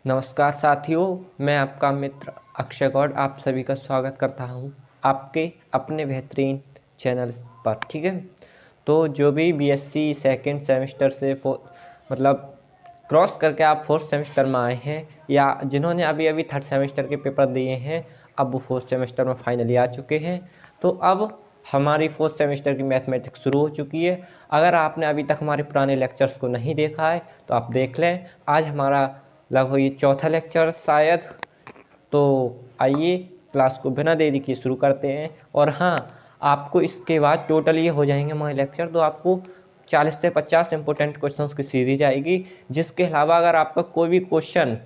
नमस्कार साथियों, मैं आपका मित्र अक्षय गौड़ आप सभी का स्वागत करता हूं आपके अपने बेहतरीन चैनल पर। ठीक है, तो जो भी बीएससी सेकंड सेमेस्टर से मतलब क्रॉस करके आप फोर्थ सेमेस्टर में आए हैं या जिन्होंने अभी अभी थर्ड सेमेस्टर के पेपर दिए हैं, अब वो फोर्थ सेमेस्टर में फाइनली आ चुके हैं। तो अब हमारी फोर्थ सेमेस्टर की मैथमेटिक्स शुरू हो चुकी है। अगर आपने अभी तक हमारे पुराने लेक्चर्स को नहीं देखा है तो आप देख लें। आज हमारा लगभग ये चौथा लेक्चर शायद। तो आइए क्लास को बिना देरी के शुरू करते हैं। और हाँ, आपको इसके बाद टोटल ये हो जाएंगे हमारे लेक्चर, तो आपको 40 से 50 इंपॉर्टेंट क्वेश्चंस की सीरीज आएगी, जिसके अलावा अगर आपका कोई भी क्वेश्चन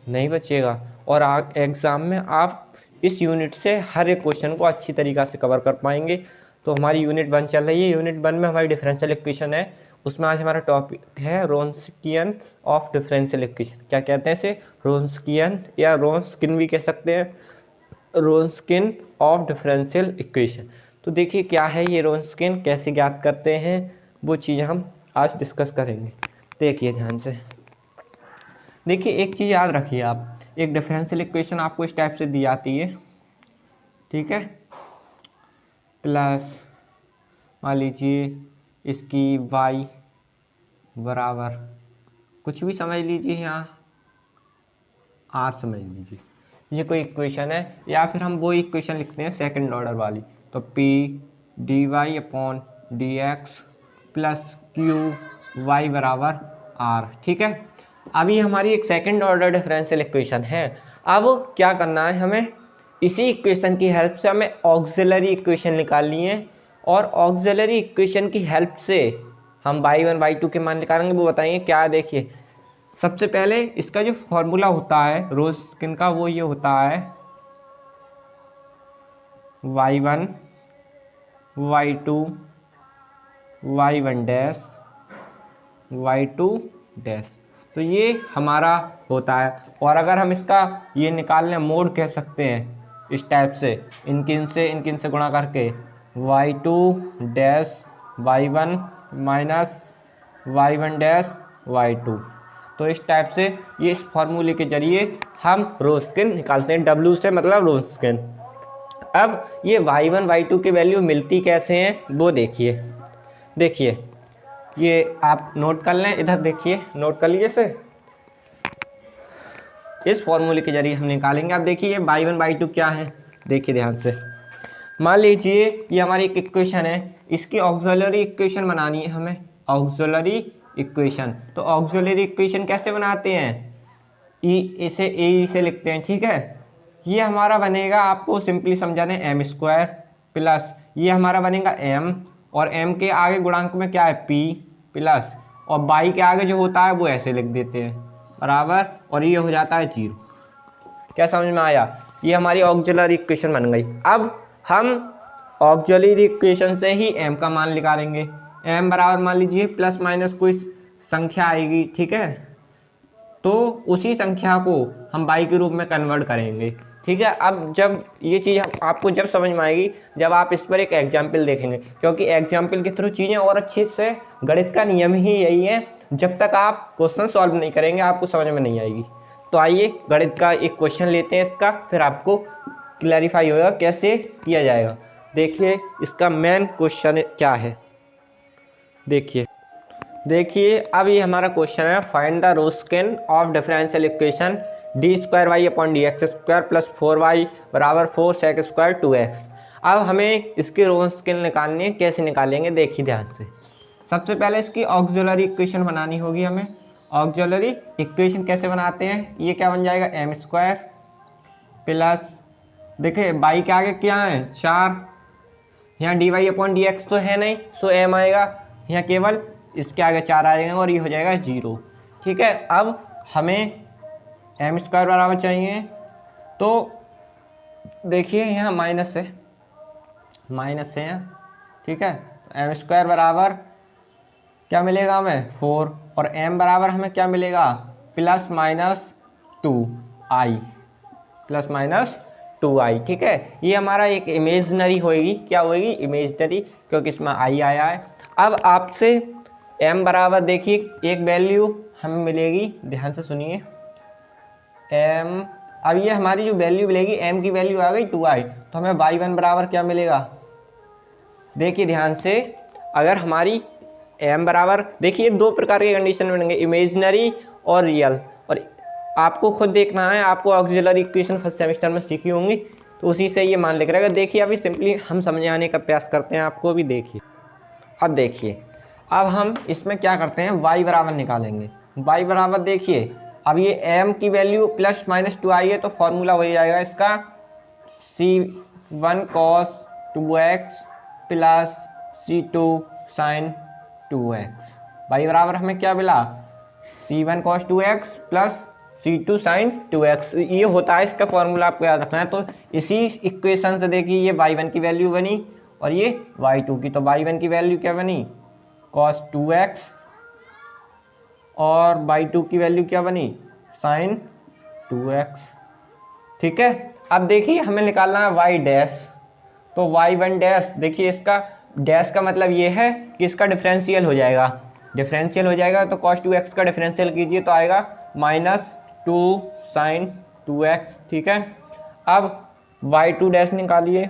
नहीं बचेगा और एग्ज़ाम में आप इस यूनिट से हर एक क्वेश्चन को अच्छी तरीक़ा से कवर कर पाएंगे। तो हमारी यूनिट 1 चल रही है। यूनिट 1 में हमारी डिफरेंशियल इक्वेशन है। उसमें आज हमारा टॉपिक है रोन्स्कियन ऑफ डिफरेंशियल इक्वेशन। क्या कहते हैं इसे? रोन्स्कियन या रोन्स्किन भी कह सकते हैं, रोन्स्किन ऑफ डिफरेंशियल इक्वेशन। तो देखिए क्या है ये रोन्स्किन, कैसे ज्ञात करते हैं, वो चीज़ हम आज डिस्कस करेंगे। देखिए ध्यान से, देखिए एक चीज़ याद रखिए आप, एक डिफरेंशियल इक्वेशन आपको इस टाइप से दी जाती है, ठीक है, प्लस मान लीजिए इसकी y बराबर कुछ भी समझ लीजिए, यहाँ r समझ लीजिए, ये कोई इक्वेशन है। या फिर हम वो इक्वेशन लिखते हैं सेकंड ऑर्डर वाली, तो p dy upon D X plus Q Y बराबर r। ठीक है, अभी हमारी एक सेकंड ऑर्डर डिफरेंशियल इक्वेशन है। अब क्या करना है हमें, इसी इक्वेशन की हेल्प से हमें ऑक्सिलरी इक्वेशन निकालनी है, और ऑक्सिलरी इक्वेशन की हेल्प से हम y1 y2 के मान निकालेंगे। वो बताएंगे क्या है। देखिए सबसे पहले इसका जो फॉर्मूला होता है रोन्स्किन का, वो ये होता है y1 y2 y1 dash y2 dash. तो ये हमारा होता है। और अगर हम इसका ये निकालने मोड कह सकते हैं इस टाइप से, इनकिन से गुणा करके y2 dash y1 minus y1 dash y2। तो इस टाइप से ये इस फॉर्मूले के जरिए हम रोन्स्किन निकालते हैं। W से मतलब रोन्स्किन। अब ये y1 y2 की वैल्यू मिलती कैसे हैं वो देखिए। देखिए ये आप नोट कर लें, इधर देखिए, नोट कर लीजिए इसे। इस फॉर्मूले के जरिए हम निकालेंगे। अब देखिए y1 y2 क्या है, देखिए ध्यान से। मान लीजिए ये हमारी एक इक्वेशन है, इसकी ऑक्सिलरी इक्वेशन बनानी है हमें, ऑक्सिलरी इक्वेशन। तो ऑक्सिलरी इक्वेशन कैसे बनाते हैं, इसे ए से लिखते हैं, ठीक है। ये हमारा बनेगा, आपको सिंपली समझा दें, एम स्क्वायर प्लस ये हमारा बनेगा एम, और एम के आगे गुणांक में क्या है पी, प्लस और बाई के आगे जो होता है वो ऐसे लिख देते हैं बराबर, और ये हो जाता है 0। क्या समझ में आया? ये हमारी ऑक्सिलरी इक्वेशन बन गई। अब हम ऑक्सिलरी इक्वेशन से ही m का मान निकालेंगे। m बराबर मान लीजिए प्लस माइनस कोई संख्या आएगी, ठीक है, तो उसी संख्या को हम y के रूप में कन्वर्ट करेंगे, ठीक है। अब जब ये चीज़ आपको जब समझ में आएगी, जब आप इस पर एक एग्जाम्पल देखेंगे, क्योंकि एग्जाम्पल के थ्रू चीज़ें और अच्छे से, गणित का नियम ही यही है, जब तक आप क्वेश्चन सॉल्व नहीं करेंगे आपको समझ में नहीं आएगी। तो आइए गणित का एक क्वेश्चन लेते हैं इसका, फिर आपको क्लैरिफाई होगा कैसे किया जाएगा। देखिए इसका मेन क्वेश्चन क्या है। देखिए अब ये हमारा क्वेश्चन है, find the wronskian of differential equation D square Y upon D X square plus 4y बराबर 4 स्क्वायर 2x। अब हमें इसकी रोन्स्किन निकालनी है। कैसे निकालेंगे देखिए ध्यान से। सबसे पहले इसकी ऑक्सिलरी इक्वेशन बनानी होगी हमें। ऑक्सिलरी इक्वेशन कैसे बनाते हैं, ये क्या बन जाएगा, एम स्क्वायर प्लस, देखिए बाई के आगे क्या है 4, यहाँ D Y upon D X तो है नहीं, सो एम आएगा, यहाँ केवल इसके आगे 4 आएगा और ये हो जाएगा 0, ठीक है। अब हमें एम स्क्वायर बराबर चाहिए, तो देखिए यहाँ माइनस है यहाँ, ठीक है। एम स्क्वायर बराबर क्या मिलेगा हमें 4, और m बराबर हमें क्या मिलेगा plus minus 2i, plus minus 2i, ठीक है। ये हमारा एक इमेजनरी होएगी, क्या होएगी, इमेजनरी, क्योंकि इसमें i आया है। अब आपसे m बराबर देखिए एक वैल्यू हमें मिलेगी, ध्यान से सुनिए, m, अब ये हमारी जो वैल्यू मिलेगी m की वैल्यू आ गई 2i, तो हमें y1 बराबर क्या मिलेगा, देखिए ध्यान से, अगर हमारी m बराबर, देखिए दो प्रकार के कंडीशन बनेंगे, इमेजिनरी और रियल, और आपको खुद देखना है, आपको ऑक्सिलरी इक्वेशन फर्स्ट सेमेस्टर में सीखी होंगी, तो उसी से ये मान लिख रहेगा। देखिए अभी सिंपली हम समझाने का प्रयास करते हैं आपको भी। देखिए अब देखिए, अब हम इसमें क्या करते हैं, y बराबर निकालेंगे। y बराबर देखिए, अब ये m की वैल्यू प्लस माइनस 2i है, तो फॉर्मूला हो जाएगा इसका c1 cos 2x plus c2 sin 2x। y बराबर हमें क्या मिला, c1 cos 2x plus c2 sin 2x, ये होता है इसका फॉर्मूला, आपको याद रखना है। तो इसी इक्वेशन से देखिए ये y1 की वैल्यू बनी और ये y2 की, तो y1 की वैल्यू क्या बनी, cos 2x, और y2 की वैल्यू क्या बनी, sin 2x। ठीक है, अब देखिए हमें निकालना है y डैश, तो y1 डैश, देखिए इसका डैश का मतलब ये है कि इसका डिफरेंशियल हो जाएगा, डिफरेंशियल हो जाएगा, तो cos 2x का डिफरेंशियल कीजिए तो आएगा -2 sin 2x। ठीक है, अब y2 डैश निकालिए,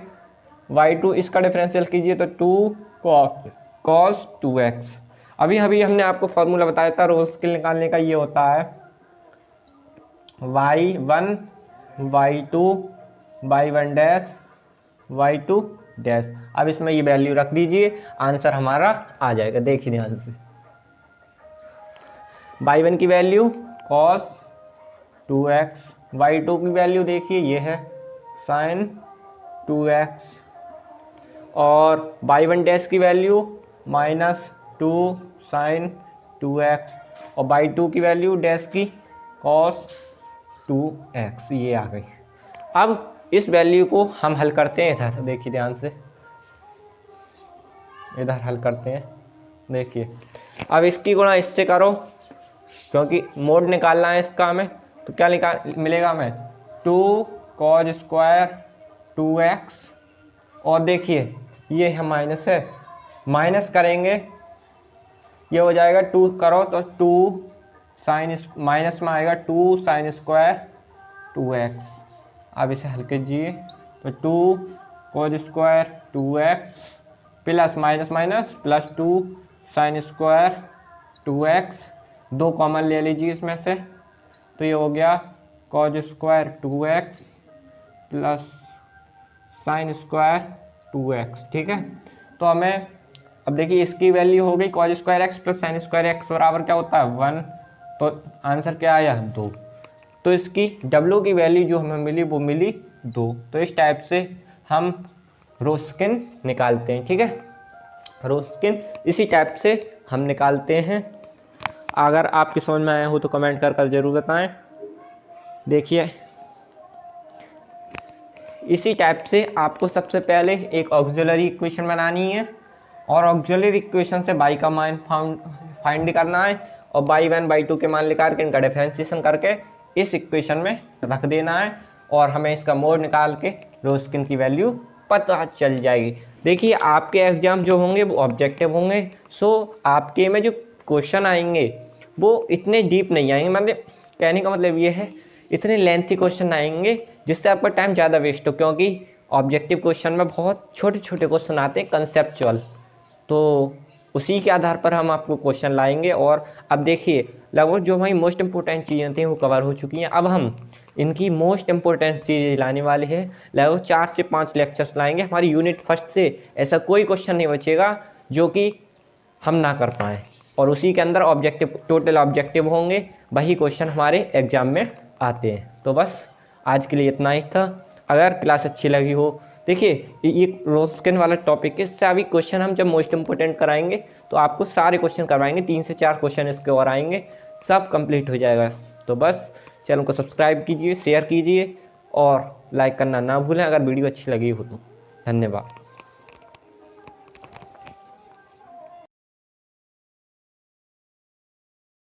y2 इसका डिफरेंशियल कीजिए तो 2 cos 2x। अभी अभी हमने आपको फॉर्मूला बताया था रोस्किल निकालने का, ये होता है y1 y2 dash y2 dash. अब इसमें ये वैल्यू रख दीजिए, आंसर हमारा आ जाएगा। देखिए ध्यान से, y1 की वैल्यू cos 2x, y2 की वैल्यू देखिए ये है sin 2x, और y1 डैश की वैल्यू -2 sin 2x, और y2 की वैल्यू डैश की cos 2x, ये आ गई। अब इस वैल्यू को हम हल करते हैं इधर, देखिए ध्यान से, इधर हल करते हैं। देखिए अब इसकी गुणा इससे करो, क्योंकि मोड निकालना है इसका हमें, तो क्या मिलेगा हमें, 2 cos स्क्वायर 2x, और देखिए ये है माइनस है, माइनस करेंगे ये हो जाएगा 2 करो तो 2 साइन, माइनस में आएगा 2 साइन स्क्वायर 2x। अब इसे हल कीजिए तो 2 cos square 2x plus minus minus plus 2 sine square 2x, 2 common ले लीजिए इसमें से, तो ये हो गया cos square 2x plus sine square 2x। ठीक है, तो हमें अब देखिए इसकी वैल्यू हो गई cos square x plus sine square x बराबर क्या होता है 1, तो आंसर क्या आया 2। तो इसकी W की वैल्यू जो हमें मिली वो मिली 2। तो इस टाइप से हम रोस्किन निकालते हैं। ठीक है, रोस्किन इसी टाइप से हम निकालते हैं। अगर आपकी समझ में आया हो तो कमेंट कर जरूर बताएं। देखिए इसी टाइप से आपको सबसे पहले एक ऑक्सिलरी इक्वेशन बनानी है, और ऑक्सिलरी इक्वेशन से y का मान फाइंड करना है, और y1 y2 के मान लेकर के इनका डिफरेंशिएशन करके इस इक्वेशन में रख देना है, और हमें इसका मोड निकाल के रोस्किन की वैल्यू पता चल जाएगी। देखिए आपके एग्जाम जो होंगे वो ऑब्जेक्टिव होंगे, सो आपके में जो क्वेश्चन आएंगे वो इतने डीप नहीं आएंगे, मतलब कहने का मतलब ये है इतने लेंथी क्वेश्चन आएंगे जिससे आपका टाइम ज़्यादा वेस्ट हो, क्योंकि ऑब्जेक्टिव क्वेश्चन में बहुत छोटे छोटे क्वेश्चन आते हैं कंसेप्चुअल, तो उसी के आधार पर हम आपको क्वेश्चन लाएंगे। और अब देखिए लगभग जो हमारी मोस्ट इंपॉर्टेंट चीज़ें थी वो कवर हो चुकी हैं, अब हम इनकी मोस्ट इंपॉर्टेंट चीज़ें लाने वाले हैं। लगभग 4 से 5 लेक्चर्स लाएंगे, हमारी यूनिट फर्स्ट से ऐसा कोई क्वेश्चन नहीं बचेगा जो कि हम ना कर पाएँ, और उसी के अंदर ऑब्जेक्टिव टोटल ऑब्जेक्टिव होंगे, वही क्वेश्चन हमारे एग्जाम में आते हैं। तो बस आज के लिए इतना ही था। अगर क्लास अच्छी लगी हो, देखिए ये रोस्किन वाला टॉपिक है, इससे अभी क्वेश्चन हम जब मोस्ट इंपोर्टेंट कराएंगे तो आपको सारे क्वेश्चन करवाएंगे, 3 से 4 क्वेश्चन इसके और आएंगे, सब कंप्लीट हो जाएगा। तो बस चैनल को सब्सक्राइब कीजिए, शेयर कीजिए और लाइक करना ना भूलें अगर वीडियो अच्छी लगी हो तो। धन्यवाद।